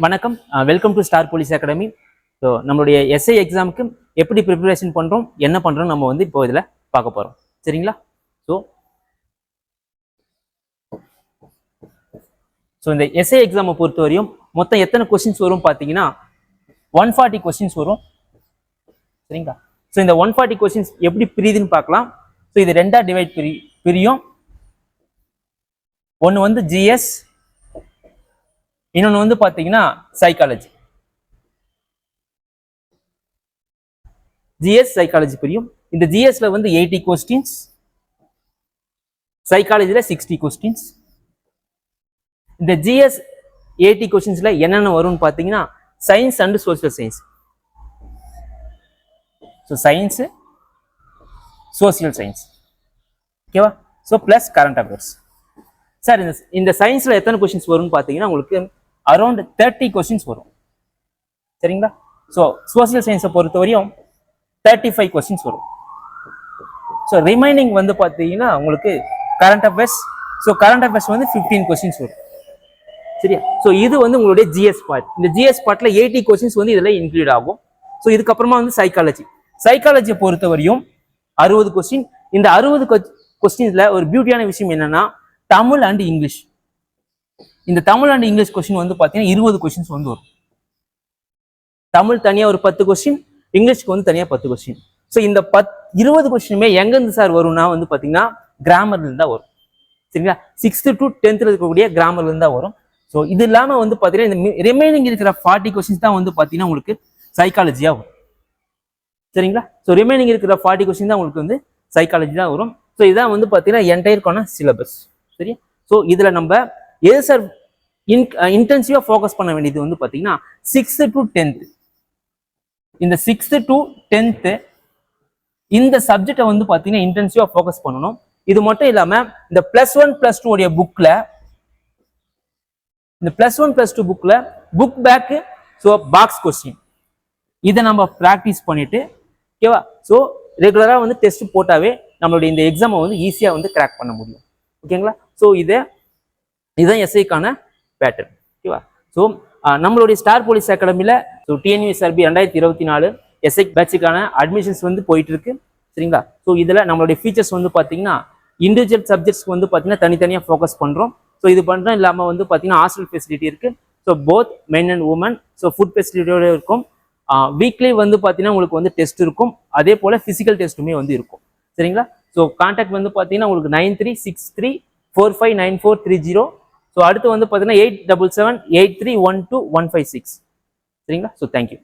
வணக்கம், welcome to star police academy. So நம்மளுடைய SI எக்ஸாமுக்கு எப்படி ப்ரிப்பரேஷன் பண்ணுறோம், என்ன பண்ணுறோம் நம்ம வந்து இப்போ இதில் பார்க்க போகிறோம். சரிங்களா? ஸோ இந்த எஸ்ஐ எக்ஸாமை பொறுத்த வரையும் மொத்தம் எத்தனை கொஸ்டின்ஸ் வரும் பார்த்தீங்கன்னா 140 கொஸ்டின்ஸ் வரும். சரிங்களா? ஸோ இந்த 140 கொஸ்டின்ஸ் எப்படி பிரியுதுன்னு பார்க்கலாம். ஸோ இது ரெண்டா டிவைட் பிரியும். ஒன்று வந்து ஜிஎஸ், இன்னொன்று வந்து பார்த்தீங்கன்னா சைக்காலஜி. ஜிஎஸ் சைக்காலஜி பிரியும். இந்த ஜிஎஸ்ல வந்து 80 கொஸ்டின்ஸ், சைக்காலஜில 60 கொஸ்டின்ஸ். இந்த ஜிஎஸ் 80 கொஸ்டின்ஸ்ல என்னென்ன வரும்னு பார்த்தீங்கன்னா science and social science. So science, social science, ஓகேவா? So plus current affairs. Sir இந்த சயின்ஸ்ல எத்தனை கொஸ்டின்ஸ் வரும்னு பார்த்தீங்கன்னா உங்களுக்கு அரௌண்ட் 30 கொஸ்டின்ஸ் வரும். சரிங்களா? ஸோ சோசியல் சயின்ஸை பொறுத்த வரையும் 35 கொஸ்டின்ஸ் வரும். ஸோ ரிமைனிங் வந்து பார்த்தீங்கன்னா உங்களுக்கு current affairs. So current affairs வந்து 15 கொஸ்டின்ஸ் வரும். சரியா? ஸோ இது வந்து உங்களுடைய ஜிஎஸ் பார்ட். இந்த ஜிஎஸ் பார்ட்ல 80 கொஸ்டின்ஸ் வந்து இதில் இன்க்ளூட் ஆகும். ஸோ இதுக்கப்புறமா வந்து சைக்காலஜி. சைக்காலஜியை பொறுத்த வரையும் 60 கொஸ்டின். இந்த 60 கொஸ்டின்ஸ்ல ஒரு பியூட்டியான விஷயம் என்னன்னா தமிழ் அண்ட் இங்கிலீஷ். இந்த தமிழ் அண்ட் இங்கிலீஷ் கொஸ்டின் வந்து பார்த்தீங்கன்னா 20 கொஸ்டின்ஸ் வந்து வரும். தமிழ் தனியாக ஒரு 10 கொஸ்டின், இங்கிலீஷ்க்கு வந்து தனியாக 10 கொஸ்டின். ஸோ இந்த 20 கொஸ்டினுமே எங்கேருந்து சார் வரும்னா வந்து பார்த்தீங்கன்னா கிராமர்லேருந்து தான் வரும். சரிங்களா? 6th to 10th இருக்கக்கூடிய கிராமர்லேருந்து தான் வரும். ஸோ இது இல்லாமல் வந்து பார்த்தீங்கன்னா இந்த ரிமைனிங் இருக்கிற 40 கொஸ்டின்ஸ் தான் வந்து பார்த்தீங்கன்னா உங்களுக்கு சைக்காலஜியாக வரும். சரிங்களா? ஸோ ரிமைனிங் இருக்கிற 40 கொஸ்டின் தான் உங்களுக்கு வந்து சைக்காலஜி தான் வரும். ஸோ இதான் வந்து பார்த்தீங்கன்னா என்டையருக்கான சிலபஸ். சரியா? ஸோ இதில் நம்ம எது சார் இன்டென்சிவா ஃபோக்கஸ் பண்ண வேண்டியது வந்து பார்த்தீங்கன்னா 6th to 10th. இந்த 6th to 10th இந்த சப்ஜெக்டை வந்து பார்த்தீங்கன்னா இன்டென்சிவா ஃபோக்கஸ் பண்ணணும். இது மட்டும் இல்லாம இந்த +1 +2 உடைய புக்ல, இந்த +1 +2 புக்ல book back, so box question இதை நம்ம ப்ராக்டிஸ் பண்ணிட்டு, ஓகேவா? ஸோ ரெகுலரா வந்து டெஸ்ட் போட்டாவே நம்மளுடைய இந்த எக்ஸாமை வந்து ஈஸியா வந்து கிராக் பண்ண முடியும். ஓகேங்களா? ஸோ இதுதான் எஸ்ஐக்கான பேட்டர்ன். ஓகேவா? ஸோ நம்மளுடைய ஸ்டார் போலீஸ் அகாடமியில் ஸோ டிஎன்யூஎஸ்ஆர்பி 2024 எஸ்ஐ பேட்சுக்கான அட்மிஷன்ஸ் வந்து போயிட்டு இருக்கு. சரிங்களா? ஸோ இதில் நம்மளுடைய ஃபீச்சர்ஸ் வந்து பார்த்தீங்கன்னா இண்டிவிஜுவல் சப்ஜெக்ட்ஸ்க்கு வந்து பார்த்தீங்கன்னா தனித்தனியாக ஃபோக்கஸ் பண்ணுறோம். ஸோ இது பண்ணுறோம் இல்லாமல் வந்து பார்த்தீங்கன்னா ஹாஸ்டல் ஃபெசிலிட்டி இருக்கு. So both men and women. So food ஃபெசிலிட்டியோட இருக்கும். வீக்லி வந்து பார்த்தீங்கன்னா உங்களுக்கு வந்து டெஸ்ட் இருக்கும். அதே போல் ஃபிசிக்கல் டெஸ்ட்டுமே வந்து இருக்கும். சரிங்களா? ஸோ கான்டாக்ட் வந்து பார்த்தீங்கன்னா உங்களுக்கு 9363459430. ஸோ அடுத்து வந்து பார்த்தீங்கன்னா 8778312156. சரிங்களா? So thank you.